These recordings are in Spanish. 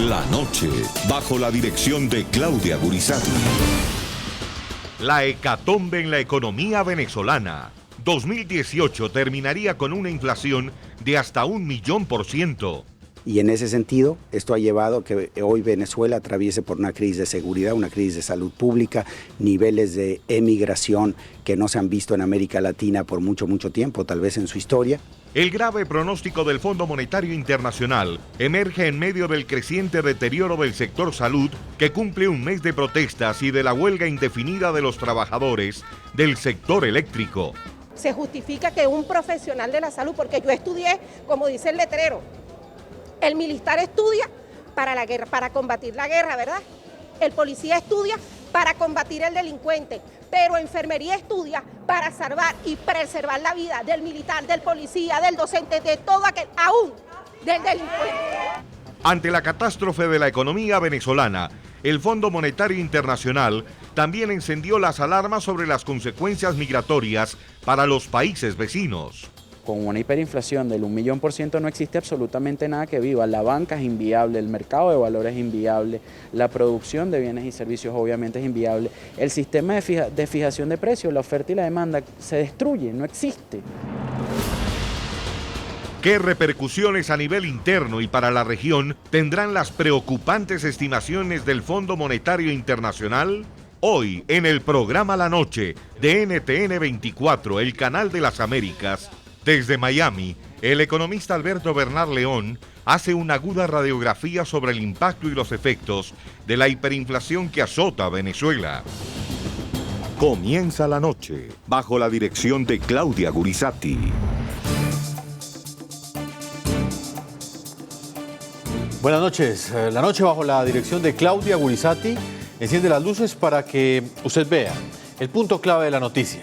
La noche, bajo la dirección de Claudia Gurizati. La hecatombe en la economía venezolana. 2018 terminaría con una inflación de hasta 1.000.000%. Y en ese sentido, esto ha llevado a que hoy Venezuela atraviese por una crisis de seguridad, una crisis de salud pública, niveles de emigración que no se han visto en América Latina por mucho tiempo, tal vez en su historia. El grave pronóstico del Fondo Monetario Internacional emerge en medio del creciente deterioro del sector salud que cumple un mes de protestas y de la huelga indefinida de los trabajadores del sector eléctrico. Se justifica que un profesional de la salud, porque yo estudié, como dice el letrero, el militar estudia para la guerra, para combatir la guerra, ¿verdad? El policía estudia para combatir el delincuente, pero enfermería estudia para salvar y preservar la vida del militar, del policía, del docente, de todo aquel, aún del delincuente. Ante la catástrofe de la economía venezolana, el Fondo Monetario Internacional también encendió las alarmas sobre las consecuencias migratorias para los países vecinos. Con una hiperinflación del 1.000.000% no existe absolutamente nada que viva. La banca es inviable, el mercado de valores es inviable, la producción de bienes y servicios obviamente es inviable. El sistema de fijación de precios, la oferta y la demanda se destruye, no existe. ¿Qué repercusiones a nivel interno y para la región tendrán las preocupantes estimaciones del Fondo Monetario Internacional? Hoy, en el programa La Noche de NTN 24, el canal de las Américas, desde Miami, el economista Alberto Bernard León hace una aguda radiografía sobre el impacto y los efectos de la hiperinflación que azota a Venezuela. Comienza la noche, bajo la dirección de Claudia Gurizati. Buenas noches. La noche bajo la dirección de Claudia Gurizati enciende las luces para que usted vea el punto clave de la noticia.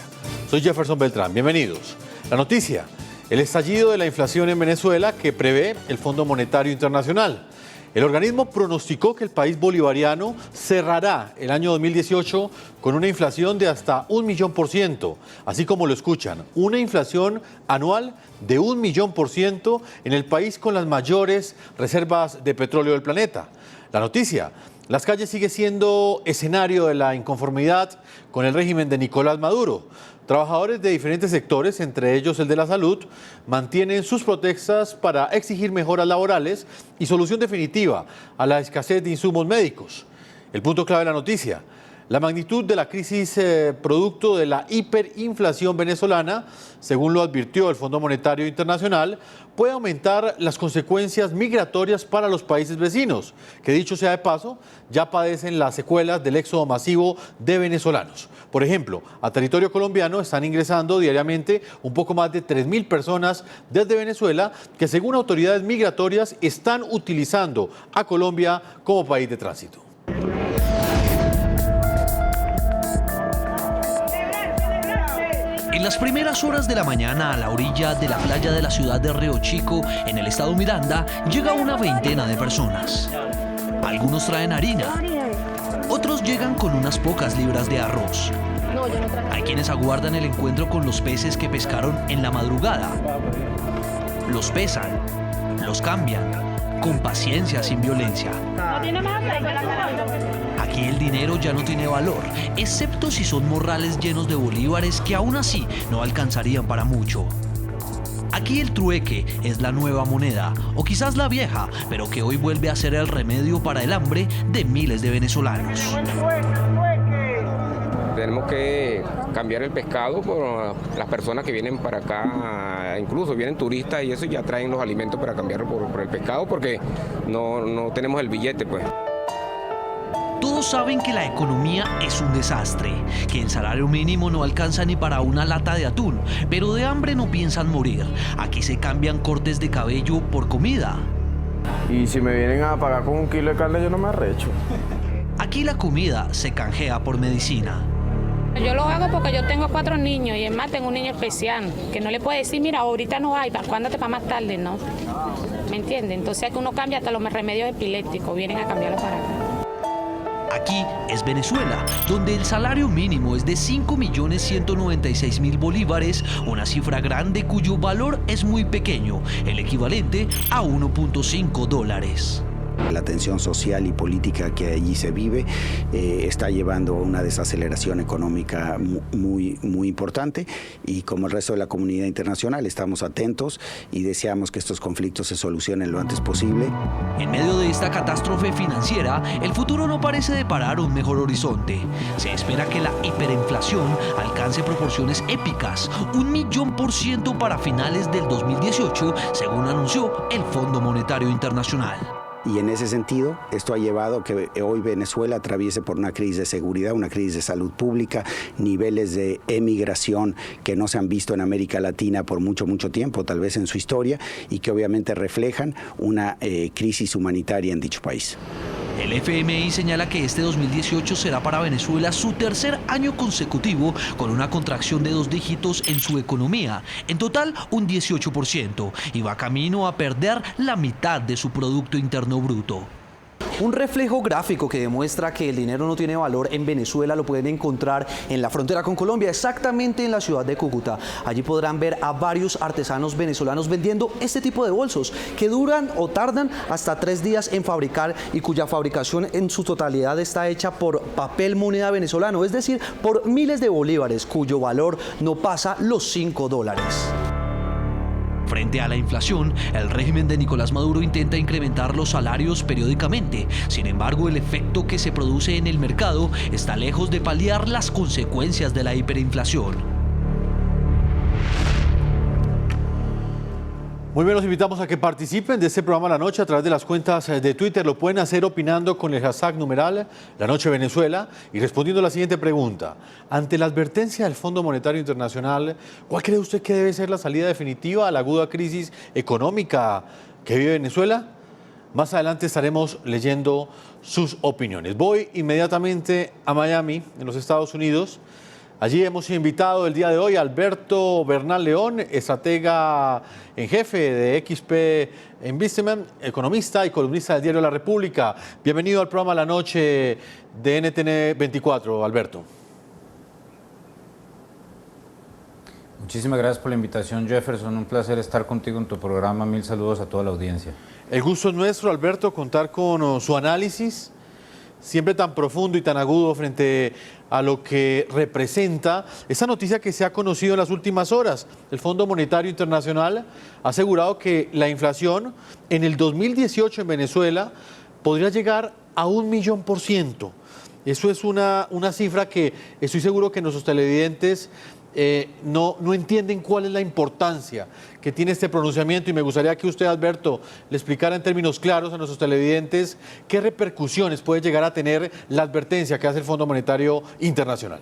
Soy Jefferson Beltrán. Bienvenidos. La noticia, el estallido de la inflación en Venezuela que prevé el Fondo Monetario Internacional. El organismo pronosticó que el país bolivariano cerrará el año 2018 con una inflación de hasta 1.000.000%, así como lo escuchan, una inflación anual de 1.000.000% en el país con las mayores reservas de petróleo del planeta. La noticia, las calles sigue siendo escenario de la inconformidad con el régimen de Nicolás Maduro. Trabajadores de diferentes sectores, entre ellos el de la salud, mantienen sus protestas para exigir mejoras laborales y solución definitiva a la escasez de insumos médicos. El punto clave de la noticia, la magnitud de la crisis producto de la hiperinflación venezolana, según lo advirtió el Fondo Monetario Internacional, puede aumentar las consecuencias migratorias para los países vecinos, que dicho sea de paso, ya padecen las secuelas del éxodo masivo de venezolanos. Por ejemplo, a territorio colombiano están ingresando diariamente un poco más de 3.000 personas desde Venezuela que según autoridades migratorias están utilizando a Colombia como país de tránsito. En las primeras horas de la mañana, a la orilla de la playa de la ciudad de Río Chico, en el estado Miranda, llega una veintena de personas. Algunos traen harina, otros llegan con unas pocas libras de arroz. Hay quienes aguardan el encuentro con los peces que pescaron en la madrugada. Los pesan, los cambian, con paciencia, sin violencia. Aquí el dinero ya no tiene valor, excepto si son morrales llenos de bolívares que aún así no alcanzarían para mucho. Aquí el trueque es la nueva moneda, o quizás la vieja, pero que hoy vuelve a ser el remedio para el hambre de miles de venezolanos. Tenemos que cambiar el pescado por las personas que vienen para acá, incluso vienen turistas y eso ya traen los alimentos para cambiarlo por el pescado porque no tenemos el billete, pues. Todos saben que la economía es un desastre, que el salario mínimo no alcanza ni para una lata de atún, pero de hambre no piensan morir. Aquí se cambian cortes de cabello por comida. Y si me vienen a pagar con 1 kilo de carne, yo no me arrecho. Aquí la comida se canjea por medicina. Yo lo hago porque yo tengo 4 niños y es más, tengo un niño especial, que no le puede decir, mira, ahorita no hay, ¿cuándo para más tarde? No, ¿me entiende? Entonces que uno cambia hasta los remedios epilépticos, vienen a cambiarlo para acá. Aquí es Venezuela, donde el salario mínimo es de 5.196.000 bolívares, una cifra grande cuyo valor es muy pequeño, el equivalente a $1.5. La tensión social y política que allí se vive está llevando a una desaceleración económica muy importante, y como el resto de la comunidad internacional estamos atentos y deseamos que estos conflictos se solucionen lo antes posible. En medio de esta catástrofe financiera, el futuro no parece deparar un mejor horizonte. Se espera que la hiperinflación alcance proporciones épicas, 1.000.000% para finales del 2018, según anunció el Fondo Monetario Internacional. Y en ese sentido, esto ha llevado a que hoy Venezuela atraviese por una crisis de seguridad, una crisis de salud pública, niveles de emigración que no se han visto en América Latina por mucho tiempo, tal vez en su historia, y que obviamente reflejan una crisis humanitaria en dicho país. El FMI señala que este 2018 será para Venezuela su tercer año consecutivo con una contracción de 2 dígitos en su economía, en total un 18%, y va camino a perder la mitad de su Producto Interno Bruto. Un reflejo gráfico que demuestra que el dinero no tiene valor en Venezuela lo pueden encontrar en la frontera con Colombia, exactamente en la ciudad de Cúcuta. Allí podrán ver a varios artesanos venezolanos vendiendo este tipo de bolsos que duran o tardan hasta 3 días en fabricar y cuya fabricación en su totalidad está hecha por papel moneda venezolano, es decir, por miles de bolívares cuyo valor no pasa los $5. Frente a la inflación, el régimen de Nicolás Maduro intenta incrementar los salarios periódicamente. Sin embargo, el efecto que se produce en el mercado está lejos de paliar las consecuencias de la hiperinflación. Muy bien, los invitamos a que participen de este programa La Noche a través de las cuentas de Twitter. Lo pueden hacer opinando con el hashtag numeral La Noche Venezuela y respondiendo a la siguiente pregunta. Ante la advertencia del Fondo Monetario Internacional, ¿cuál cree usted que debe ser la salida definitiva a la aguda crisis económica que vive Venezuela? Más adelante estaremos leyendo sus opiniones. Voy inmediatamente a Miami, en los Estados Unidos. Allí hemos invitado el día de hoy a Alberto Bernal León, estratega en jefe de XP Investment, economista y columnista del diario La República. Bienvenido al programa La Noche de NTN 24, Alberto. Muchísimas gracias por la invitación, Jefferson. Un placer estar contigo en tu programa. Mil saludos a toda la audiencia. El gusto es nuestro, Alberto, contar con su análisis, siempre tan profundo y tan agudo frente a lo que representa esta noticia que se ha conocido en las últimas horas. El Fondo Monetario Internacional ha asegurado que la inflación en el 2018 en Venezuela podría llegar a 1.000.000%. Eso es una cifra que estoy seguro que nuestros televidentes no entienden cuál es la importancia que tiene este pronunciamiento, y me gustaría que usted, Alberto, le explicara en términos claros a nuestros televidentes qué repercusiones puede llegar a tener la advertencia que hace el Fondo Monetario Internacional.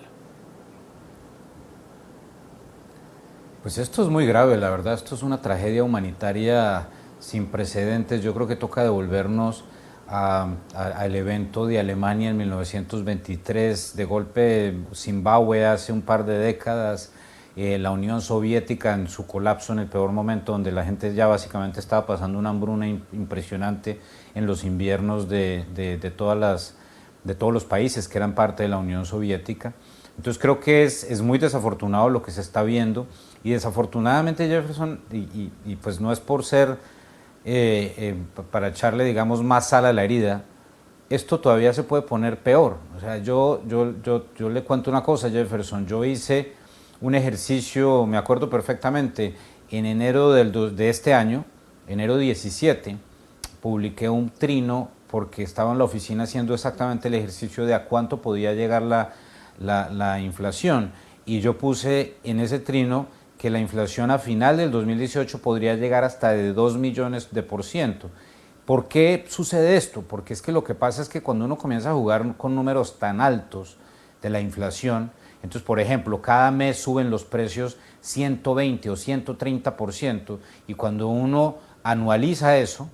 Pues esto es muy grave, la verdad. Esto es una tragedia humanitaria sin precedentes. Yo creo que toca devolvernos al evento de Alemania en 1923, de golpe Zimbabue hace un par de décadas, la Unión Soviética en su colapso en el peor momento, donde la gente ya básicamente estaba pasando una hambruna impresionante en los inviernos de todos los países que eran parte de la Unión Soviética. Entonces creo que es muy desafortunado lo que se está viendo, y desafortunadamente, Jefferson, y pues no es por ser para echarle, digamos, más sal a la herida, esto todavía se puede poner peor. O sea, yo le cuento una cosa, Jefferson. Yo hice un ejercicio, me acuerdo perfectamente, en enero de este año, enero 17, publiqué un trino porque estaba en la oficina haciendo exactamente el ejercicio de a cuánto podía llegar la inflación, y yo puse en ese trino que la inflación a final del 2018 podría llegar hasta de 2 millones de %. ¿Por qué sucede esto? Porque es que lo que pasa es que cuando uno comienza a jugar con números tan altos de la inflación, entonces, por ejemplo, cada mes suben los precios 120 o 130%, y cuando uno anualiza eso,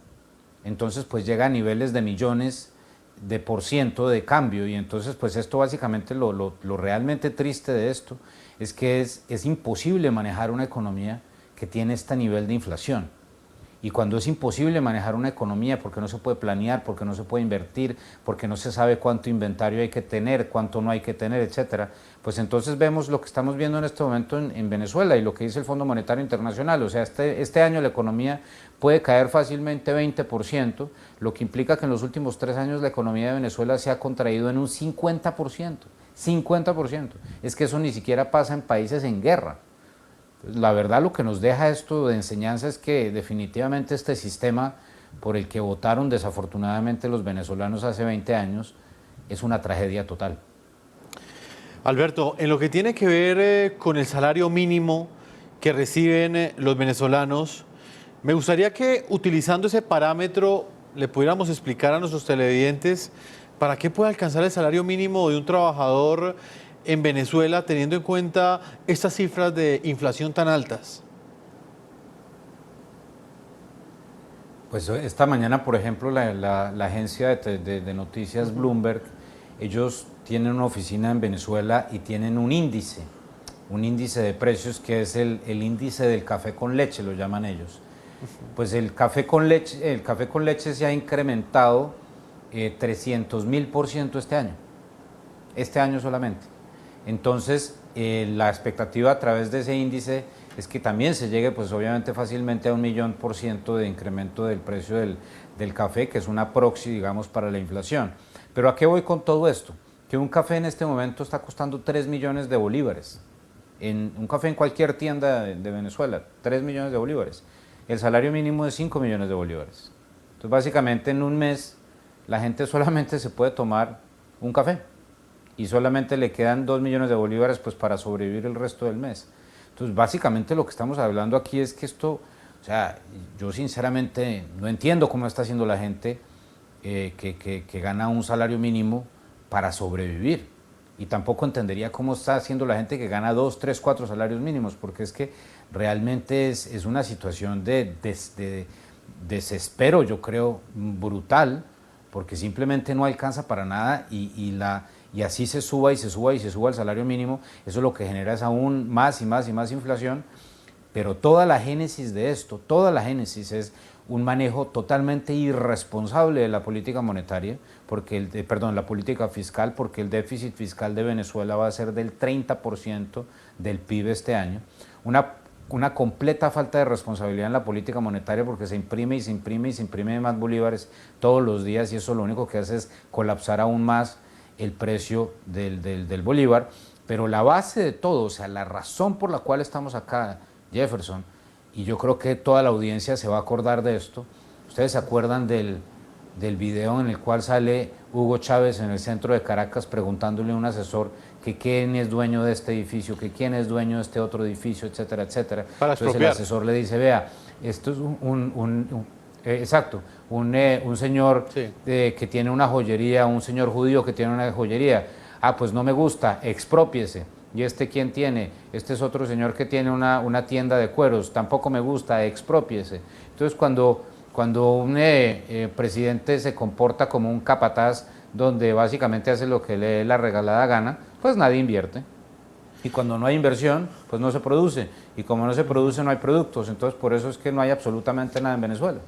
entonces pues llega a niveles de millones de % de cambio, y entonces pues esto básicamente lo realmente triste de esto es que es imposible manejar una economía que tiene este nivel de inflación. Y cuando es imposible manejar una economía porque no se puede planear, porque no se puede invertir, porque no se sabe cuánto inventario hay que tener, cuánto no hay que tener, etcétera, pues entonces vemos lo que estamos viendo en este momento en Venezuela y lo que dice el Fondo Monetario Internacional. O sea, este año la economía puede caer fácilmente 20%, lo que implica que en los últimos 3 años la economía de Venezuela se ha contraído en un 50%. 50%. Es que eso ni siquiera pasa en países en guerra. La verdad, lo que nos deja esto de enseñanza es que definitivamente este sistema por el que votaron desafortunadamente los venezolanos hace 20 años es una tragedia total. Alberto, en lo que tiene que ver con el salario mínimo que reciben los venezolanos, me gustaría que utilizando ese parámetro le pudiéramos explicar a nuestros televidentes para qué puede alcanzar el salario mínimo de un trabajador en Venezuela, teniendo en cuenta estas cifras de inflación tan altas. Pues esta mañana, por ejemplo, la agencia de noticias Bloomberg, ellos tienen una oficina en Venezuela y tienen un índice de precios que es el índice del café con leche, lo llaman ellos. Pues el café con leche se ha incrementado 300.000% este año solamente. Entonces, la expectativa a través de ese índice es que también se llegue, pues obviamente fácilmente a 1.000.000% de incremento del precio del café, que es una proxy, digamos, para la inflación. Pero ¿a qué voy con todo esto? Que un café en este momento está costando 3 millones de bolívares. Un café en cualquier tienda de Venezuela, 3 millones de bolívares. El salario mínimo es 5 millones de bolívares. Entonces, básicamente en un mes, la gente solamente se puede tomar un café. Y solamente le quedan 2 millones de bolívares pues, para sobrevivir el resto del mes. Entonces, básicamente lo que estamos hablando aquí es que esto, o sea, yo sinceramente no entiendo cómo está haciendo la gente que gana un salario mínimo para sobrevivir. Y tampoco entendería cómo está haciendo la gente que gana 2, 3, 4 salarios mínimos, porque es que realmente es una situación de desespero, yo creo, brutal, porque simplemente no alcanza para nada y así se suba y se suba y se suba el salario mínimo, eso lo que genera es aún más y más y más inflación, pero toda la génesis de esto, toda la génesis es un manejo totalmente irresponsable de la política monetaria, la política fiscal, porque el déficit fiscal de Venezuela va a ser del 30% del PIB este año, una completa falta de responsabilidad en la política monetaria porque se imprime y se imprime y se imprime más bolívares todos los días y eso lo único que hace es colapsar aún más el precio del bolívar, pero la base de todo, o sea, la razón por la cual estamos acá, Jefferson, y yo creo que toda la audiencia se va a acordar de esto, ustedes se acuerdan del video en el cual sale Hugo Chávez en el centro de Caracas preguntándole a un asesor que quién es dueño de este edificio, que quién es dueño de este otro edificio, etcétera, etcétera. Entonces el asesor le dice, vea, esto es un señor que tiene una joyería, un señor judío que tiene una joyería. Ah, pues no me gusta, exprópiese. ¿Y este quién tiene? Este es otro señor que tiene una tienda de cueros, tampoco me gusta, exprópiese. Entonces cuando un presidente se comporta como un capataz, donde básicamente hace lo que le dé la regalada gana, pues nadie invierte. Y cuando no hay inversión, pues no se produce. Y como no se produce, no hay productos. Entonces por eso es que no hay absolutamente nada en Venezuela.